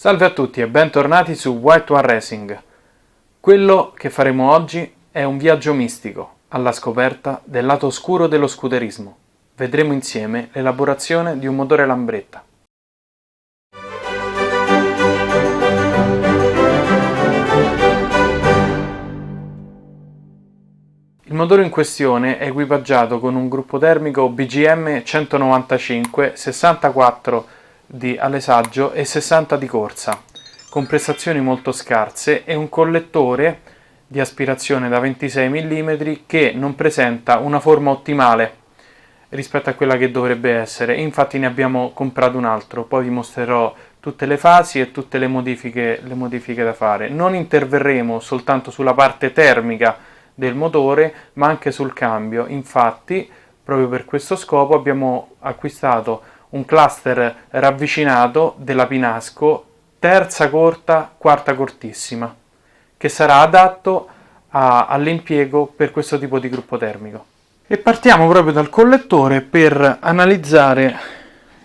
Salve a tutti e bentornati su White One Racing. Quello che faremo oggi è un viaggio mistico alla scoperta del lato oscuro dello scooterismo. Vedremo insieme l'elaborazione di un motore Lambretta. Il motore in questione è equipaggiato con un gruppo termico BGM 195 64 di alesaggio e 60 di corsa, con prestazioni molto scarse e un collettore di aspirazione da 26 mm che non presenta una forma ottimale rispetto a quella che dovrebbe essere. Infatti ne abbiamo comprato un altro, poi vi mostrerò tutte le fasi e tutte le modifiche da fare. Non interverremo soltanto sulla parte termica del motore, ma anche sul cambio. Infatti, proprio per questo scopo abbiamo acquistato un cluster ravvicinato della Pinasco, terza corta, quarta cortissima, che sarà adatto all'impiego per questo tipo di gruppo termico. E partiamo proprio dal collettore per analizzare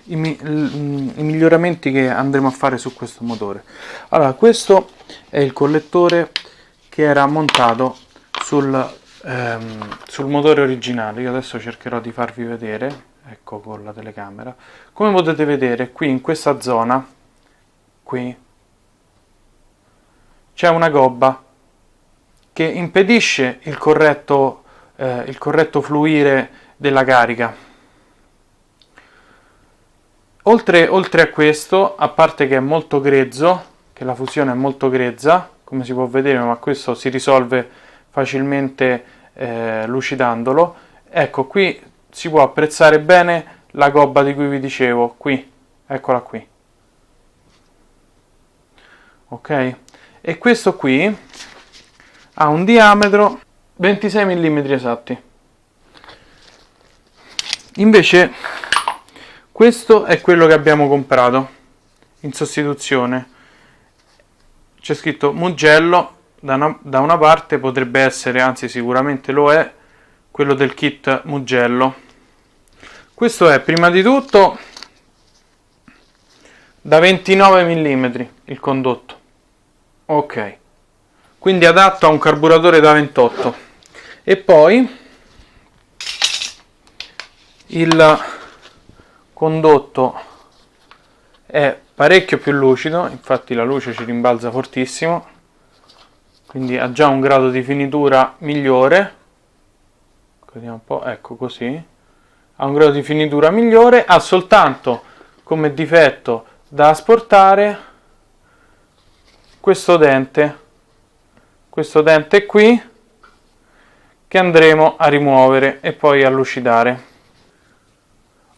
i miglioramenti che andremo a fare su questo motore. Allora, questo è il collettore che era montato sul motore originale. Io adesso cercherò di farvi vedere, ecco, con la telecamera. Come potete vedere, qui in questa zona qui c'è una gobba che impedisce il corretto fluire della carica. Oltre a questo, a parte che è molto grezzo, che la fusione è molto grezza, come si può vedere, ma questo si risolve facilmente lucidandolo. Ecco, qui si può apprezzare bene la gobba di cui vi dicevo, qui, eccola qui. Ok? E questo qui ha un diametro 26 mm esatti. Invece questo è quello che abbiamo comprato in sostituzione. C'è scritto Mugello da una parte, potrebbe essere, anzi sicuramente lo è, quello del kit Mugello. Questo è prima di tutto da 29 mm il condotto. Ok, quindi adatto a un carburatore da 28. E poi il condotto è parecchio più lucido, infatti la luce ci rimbalza fortissimo, quindi ha già un grado di finitura migliore. Vediamo un po', ecco così. Ha un grado di finitura migliore, ha soltanto come difetto da asportare questo dente qui, che andremo a rimuovere e poi a lucidare.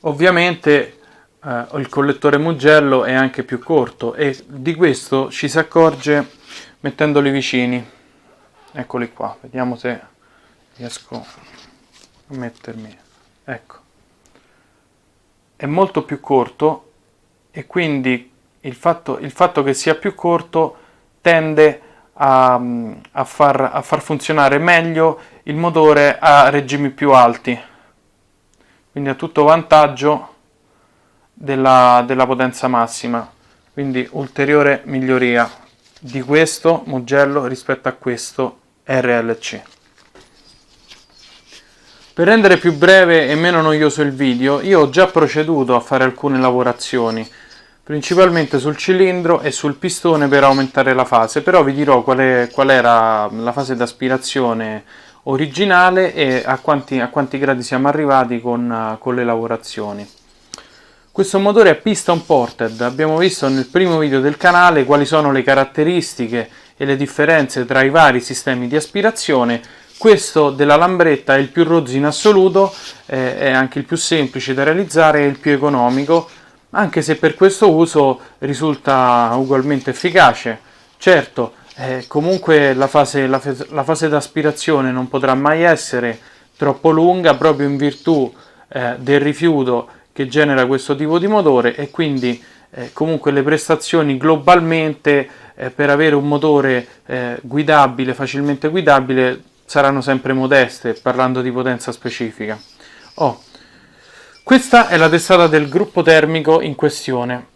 Ovviamente il collettore Mugello è anche più corto e di questo ci si accorge mettendoli vicini. Eccoli qua, vediamo se riesco a mettermi. Ecco, è molto più corto e quindi il fatto che sia più corto tende a far funzionare meglio il motore a regimi più alti, quindi a tutto vantaggio della potenza massima. Quindi ulteriore miglioria di questo Mugello rispetto a questo RLC. Per rendere più breve e meno noioso il video, io ho già proceduto a fare alcune lavorazioni, principalmente sul cilindro e sul pistone per aumentare la fase, però vi dirò qual era la fase d'aspirazione originale e a quanti gradi siamo arrivati con le lavorazioni. Questo motore è piston ported. Abbiamo visto nel primo video del canale quali sono le caratteristiche e le differenze tra i vari sistemi di aspirazione. Questo della Lambretta è il più rozzo in assoluto, è anche il più semplice da realizzare e il più economico, anche se per questo uso risulta ugualmente efficace. Certo, comunque la fase d'aspirazione non potrà mai essere troppo lunga, proprio in virtù del rifiuto che genera questo tipo di motore, e quindi comunque le prestazioni globalmente per avere un motore guidabile, facilmente guidabile, saranno sempre modeste, parlando di potenza specifica. Questa è la testata del gruppo termico in questione.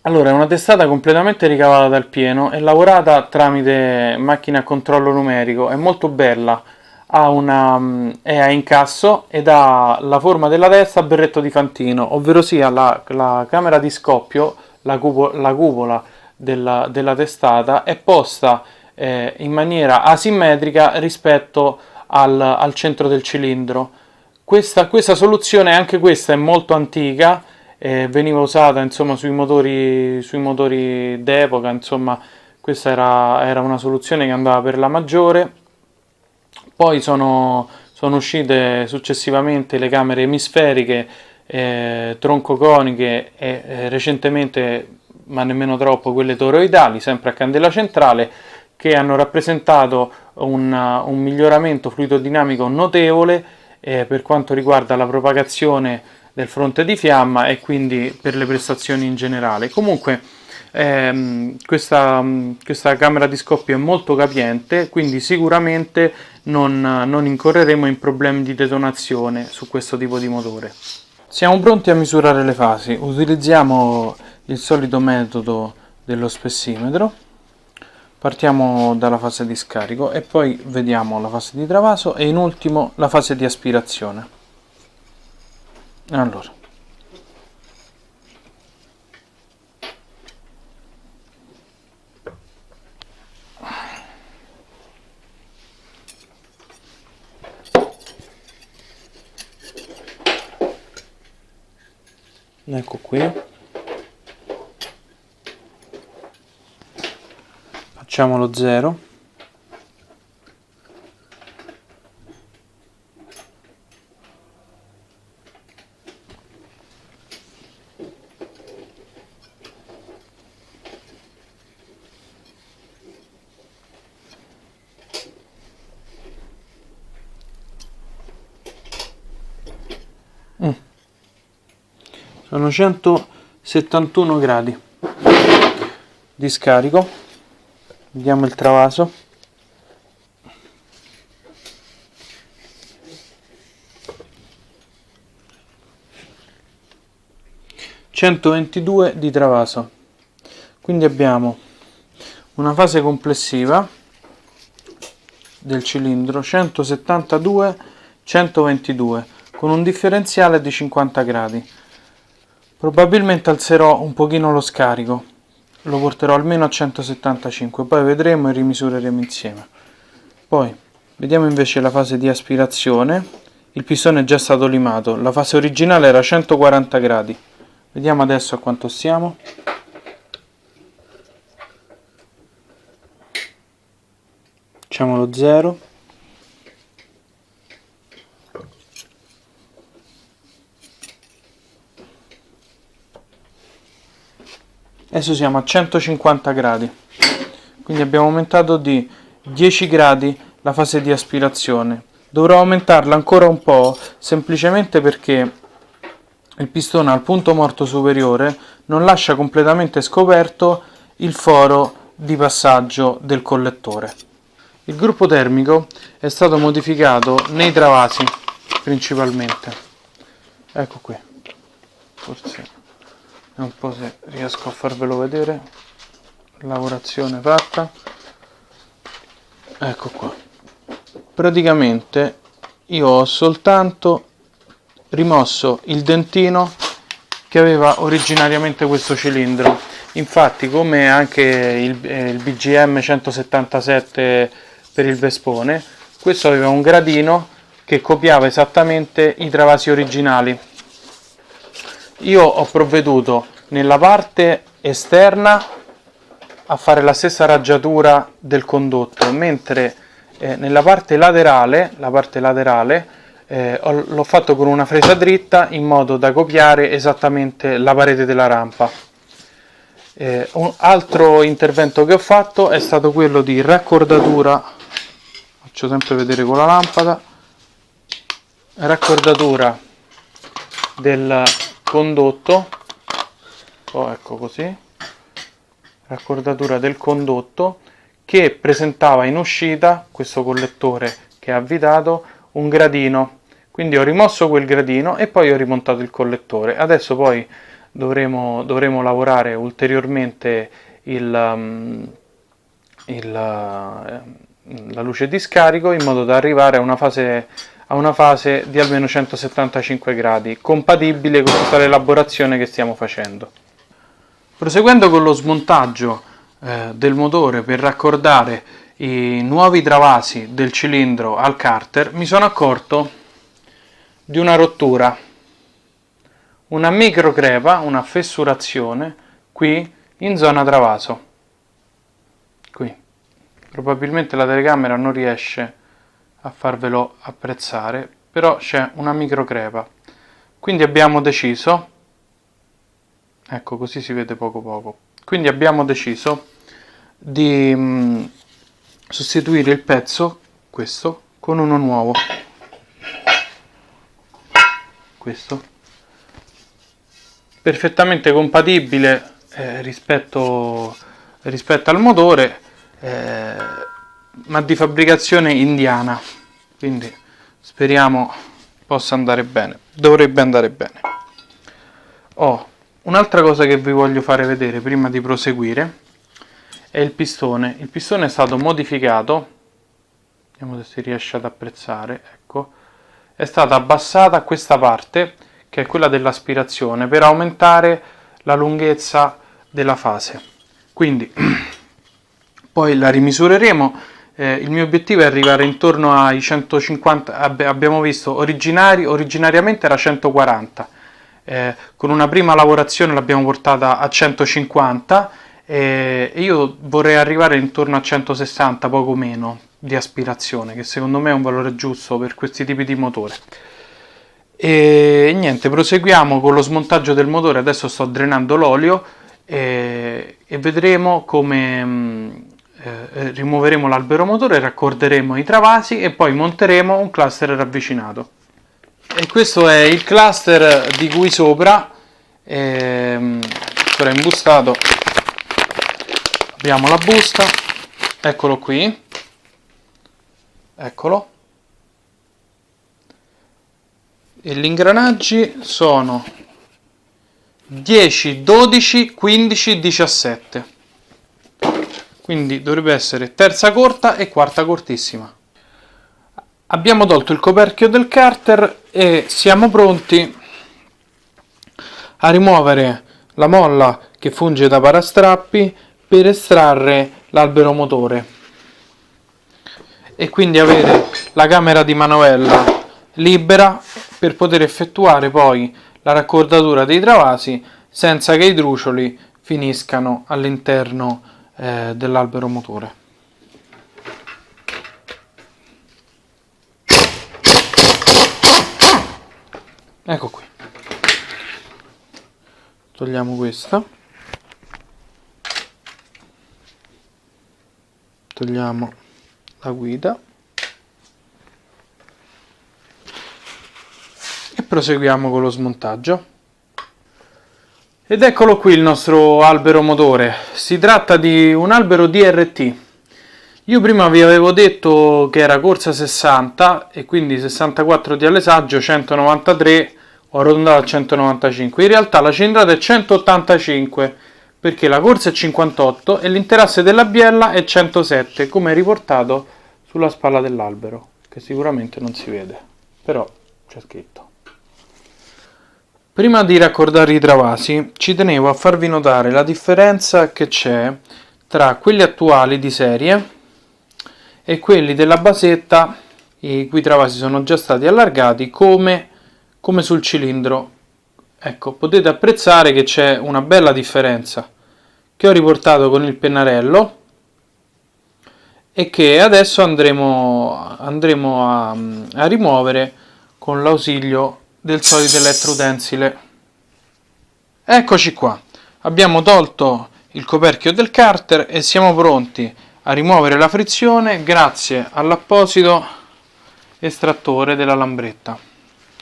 Allora, è una testata completamente ricavata dal pieno, è lavorata tramite macchina a controllo numerico, è molto bella, è a incasso ed ha la forma della testa a berretto di Fantino, ovvero sia la camera di scoppio, la cupola della testata è posta in maniera asimmetrica rispetto al centro del cilindro. Questa soluzione, anche questa, è molto antica, veniva usata insomma sui motori d'epoca, insomma questa era una soluzione che andava per la maggiore. Poi sono uscite successivamente le camere emisferiche, troncoconiche e recentemente, ma nemmeno troppo, quelle toroidali, sempre a candela centrale, che hanno rappresentato un miglioramento fluidodinamico notevole per quanto riguarda la propagazione del fronte di fiamma e quindi per le prestazioni in generale. Comunque questa camera di scoppio è molto capiente, quindi sicuramente non incorreremo in problemi di detonazione su questo tipo di motore. Siamo pronti a misurare le fasi. Utilizziamo il solito metodo dello spessimetro. Partiamo dalla fase di scarico e poi vediamo la fase di travaso e in ultimo la fase di aspirazione. Allora, ecco qui, facciamo lo 0. Sono 171 gradi di scarico. Vediamo il travaso. (122 di travaso). Quindi abbiamo una fase complessiva del cilindro 172 122 con un differenziale di 50 gradi. Probabilmente alzerò un pochino lo scarico, lo porterò almeno a 175, poi vedremo e rimisureremo insieme. Poi vediamo invece la fase di aspirazione. Il pistone è già stato limato, la fase originale era 140 gradi. Vediamo adesso a quanto siamo. Facciamo lo 0. Adesso siamo a 150 gradi, quindi abbiamo aumentato di 10 gradi la fase di aspirazione. Dovrò aumentarla ancora un po', semplicemente perché il pistone al punto morto superiore non lascia completamente scoperto il foro di passaggio del collettore. Il gruppo termico è stato modificato nei travasi principalmente. Ecco qui, forse un po' se riesco a farvelo vedere, lavorazione fatta. Ecco qua, praticamente io ho soltanto rimosso il dentino che aveva originariamente questo cilindro. Infatti, come anche il BGM 177 per il Vespone, questo aveva un gradino che copiava esattamente i travasi originali. Io ho provveduto nella parte esterna a fare la stessa raggiatura del condotto, mentre nella parte laterale, l'ho fatto con una fresa dritta in modo da copiare esattamente la parete della rampa. Un altro intervento che ho fatto è stato quello di raccordatura, faccio sempre vedere con la lampada, raccordatura del condotto, ecco così, raccordatura del condotto che presentava in uscita, questo collettore che è avvitato, un gradino. Quindi ho rimosso quel gradino e poi ho rimontato il collettore. Adesso poi dovremo lavorare ulteriormente la luce di scarico in modo da arrivare a una fase di almeno 175 gradi, compatibile con tutta l'elaborazione che stiamo facendo. Proseguendo con lo smontaggio del motore per raccordare i nuovi travasi del cilindro al carter, mi sono accorto di una rottura, una microcrepa, una fessurazione qui in zona travaso. Qui probabilmente la telecamera non riesce a farvelo apprezzare, però c'è una microcrepa. Quindi abbiamo deciso, ecco, così si vede poco, quindi abbiamo deciso di sostituire il pezzo, questo, con uno nuovo, questo, perfettamente compatibile rispetto al motore, ma di fabbricazione indiana, quindi speriamo possa andare bene, dovrebbe andare bene. Un'altra cosa che vi voglio fare vedere prima di proseguire è il pistone. Il pistone è stato modificato, vediamo se si riesce ad apprezzare, ecco, è stata abbassata questa parte, che è quella dell'aspirazione, per aumentare la lunghezza della fase. Quindi poi la rimisureremo. Il mio obiettivo è arrivare intorno ai 150, abbiamo visto originariamente era 140, con una prima lavorazione l'abbiamo portata a 150 e io vorrei arrivare intorno a 160, poco meno, di aspirazione, che secondo me è un valore giusto per questi tipi di motore. E niente, proseguiamo con lo smontaggio del motore. Adesso sto drenando l'olio e vedremo come rimuoveremo l'albero motore, raccorderemo i travasi e poi monteremo un cluster ravvicinato. E questo è il cluster di cui sopra sarà imbustato. Apriamo la busta, eccolo qui, eccolo, e gli ingranaggi sono 10, 12, 15, 17, quindi dovrebbe essere terza corta e quarta cortissima. Abbiamo tolto il coperchio del carter e siamo pronti a rimuovere la molla che funge da parastrappi per estrarre l'albero motore e quindi avere la camera di manovella libera per poter effettuare poi la raccordatura dei travasi senza che i trucioli finiscano all'interno dell'albero motore. Ecco qui, togliamo questa, togliamo la guida e proseguiamo con lo smontaggio. Ed eccolo qui il nostro albero motore. Si tratta di un albero DRT. Io prima vi avevo detto che era corsa 60 e quindi 64 di alessaggio, 193, ho arrotondato a 195. In realtà la cilindrata è 185 perché la corsa è 58 e l'interasse della biella è 107, come riportato sulla spalla dell'albero, che sicuramente non si vede, però c'è scritto. Prima di raccordare i travasi ci tenevo a farvi notare la differenza che c'è tra quelli attuali di serie e quelli della basetta i cui travasi sono già stati allargati come sul cilindro. Ecco, potete apprezzare che c'è una bella differenza che ho riportato con il pennarello e che adesso andremo a rimuovere con l'ausilio del solito elettroutensile. Eccoci qua, abbiamo tolto il coperchio del carter e siamo pronti a rimuovere la frizione grazie all'apposito estrattore della lambretta.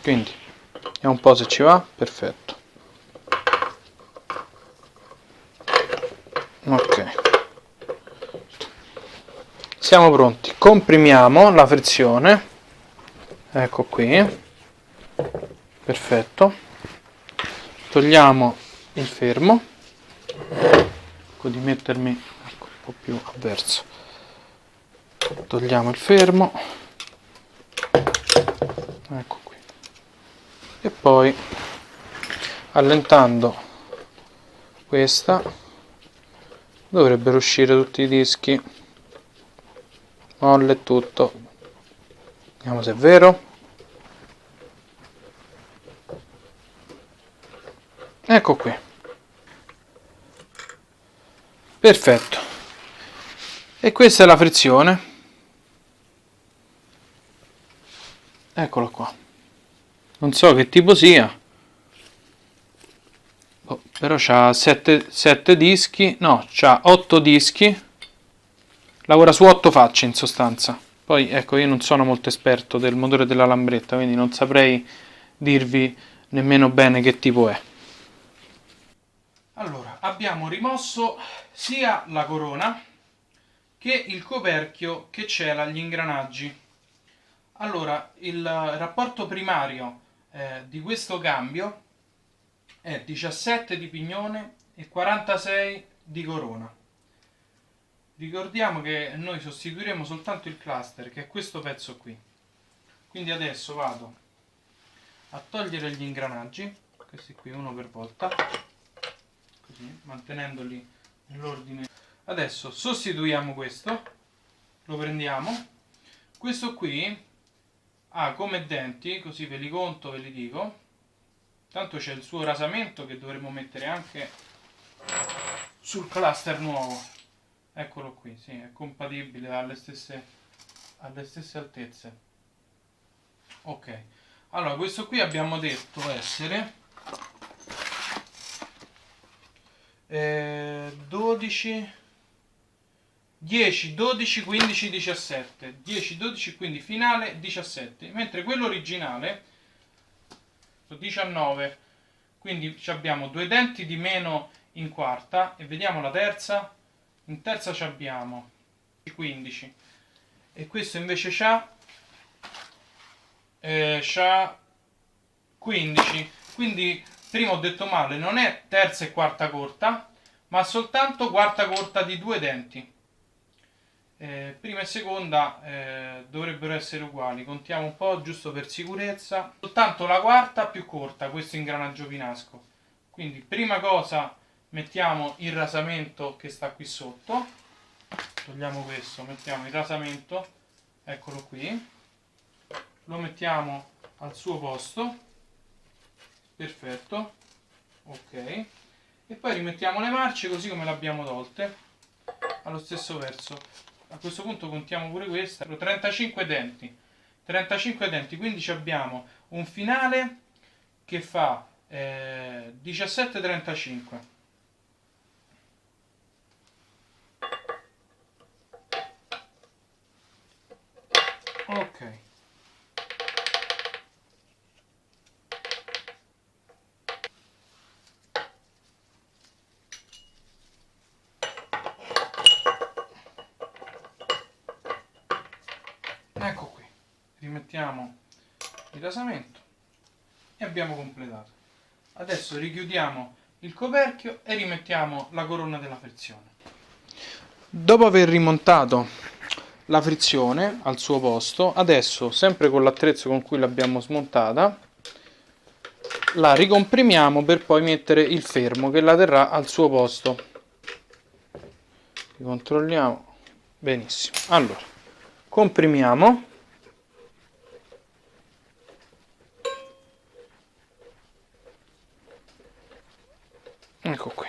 Quindi vediamo un po' se ci va. Perfetto. Ok, siamo pronti. Comprimiamo la frizione, ecco qui, perfetto. Togliamo il fermo, ecco, di mettermi un po' più avverso. Togliamo il fermo, ecco qui, e poi allentando questa dovrebbero uscire tutti i dischi, molle e tutto. Vediamo se è vero. Ecco qui, perfetto. E questa è la frizione, eccola qua. Non so che tipo sia, però c'ha 7 dischi, no, c'ha 8 dischi, lavora su 8 facce in sostanza. Poi ecco, io non sono molto esperto del motore della Lambretta, quindi non saprei dirvi nemmeno bene che tipo è. Allora, abbiamo rimosso sia la corona che il coperchio che cela gli ingranaggi. Allora, il rapporto primario di questo cambio è 17 di pignone e 46 di corona. Ricordiamo che noi sostituiremo soltanto il cluster, che è questo pezzo qui. Quindi adesso vado a togliere gli ingranaggi, questi qui uno per volta, così, mantenendoli nell'ordine. Adesso sostituiamo questo, lo prendiamo. Questo qui ha come denti, così ve li conto, ve li dico. Tanto c'è il suo rasamento che dovremmo mettere anche sul cluster nuovo. Eccolo qui, sì, è compatibile alle stesse altezze. Ok, allora questo qui abbiamo detto essere 12, 10, 12, 15, 17, 10, 12, quindi finale 17, mentre quello originale 19, quindi abbiamo 2 denti di meno in quarta, e vediamo la terza. In terza abbiamo 15 e questo invece c'ha 15, quindi prima ho detto male, non è terza e quarta corta, ma soltanto quarta corta di 2 denti. Prima e seconda dovrebbero essere uguali, contiamo un po' giusto per sicurezza. Soltanto la quarta più corta, questo ingranaggio pinasco. Quindi prima cosa mettiamo il rasamento che sta qui sotto, togliamo questo, mettiamo il rasamento, eccolo qui, lo mettiamo al suo posto, perfetto, ok, e poi rimettiamo le marce così come le abbiamo tolte, allo stesso verso. A questo punto contiamo pure questa, 35 denti, quindi abbiamo un finale che fa 17,35. Ok. Ecco qui, rimettiamo il rasamento e abbiamo completato. Adesso richiudiamo il coperchio e rimettiamo la corona della frizione. Dopo aver rimontato la frizione al suo posto, adesso sempre con l'attrezzo con cui l'abbiamo smontata, la ricomprimiamo per poi mettere il fermo che la terrà al suo posto. Ricontrolliamo benissimo. Allora, comprimiamo. Ecco qui.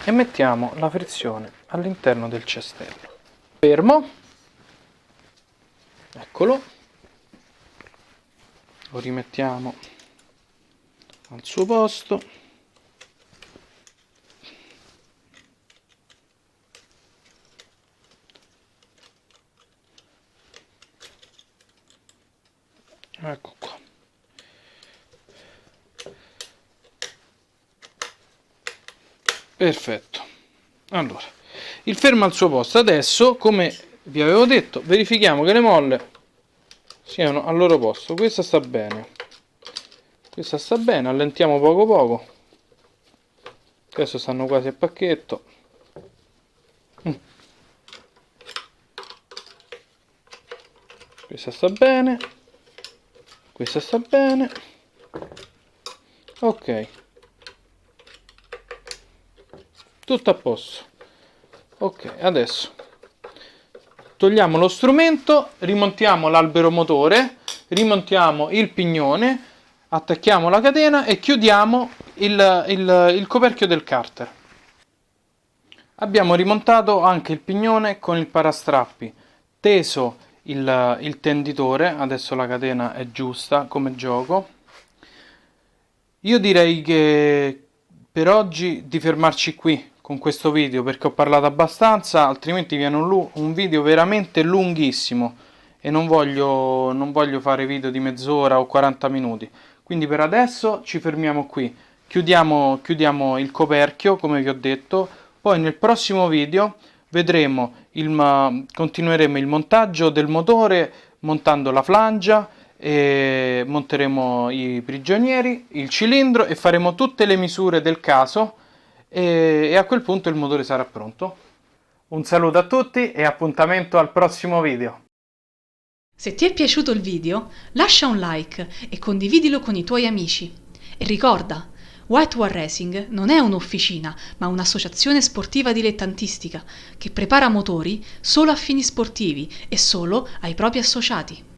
E mettiamo la frizione all'interno del cestello. Fermo. Eccolo. Lo rimettiamo al suo posto. Ecco qua. Perfetto. Allora, il fermo al suo posto. Adesso, come vi avevo detto, verifichiamo che le molle siano al loro posto. Questa sta bene, Questa sta bene, allentiamo poco poco. Adesso stanno quasi a pacchetto. Questa sta bene. Questa sta bene. Ok. Tutto a posto. Ok, adesso togliamo lo strumento, rimontiamo l'albero motore, rimontiamo il pignone, attacchiamo la catena e chiudiamo il coperchio del carter. Abbiamo rimontato anche il pignone con il parastrappi, teso il tenditore, adesso la catena è giusta come gioco. Io direi che per oggi di fermarci qui con questo video, perché ho parlato abbastanza, altrimenti viene un video veramente lunghissimo e non voglio fare video di mezz'ora o 40 minuti. Quindi per adesso ci fermiamo qui, chiudiamo il coperchio come vi ho detto, poi nel prossimo video vedremo continueremo il montaggio del motore montando la flangia, e monteremo i prigionieri, il cilindro e faremo tutte le misure del caso e a quel punto il motore sarà pronto. Un saluto a tutti e appuntamento al prossimo video. Se ti è piaciuto il video, lascia un like e condividilo con i tuoi amici. E ricorda, White War Racing non è un'officina, ma un'associazione sportiva dilettantistica che prepara motori solo a fini sportivi e solo ai propri associati.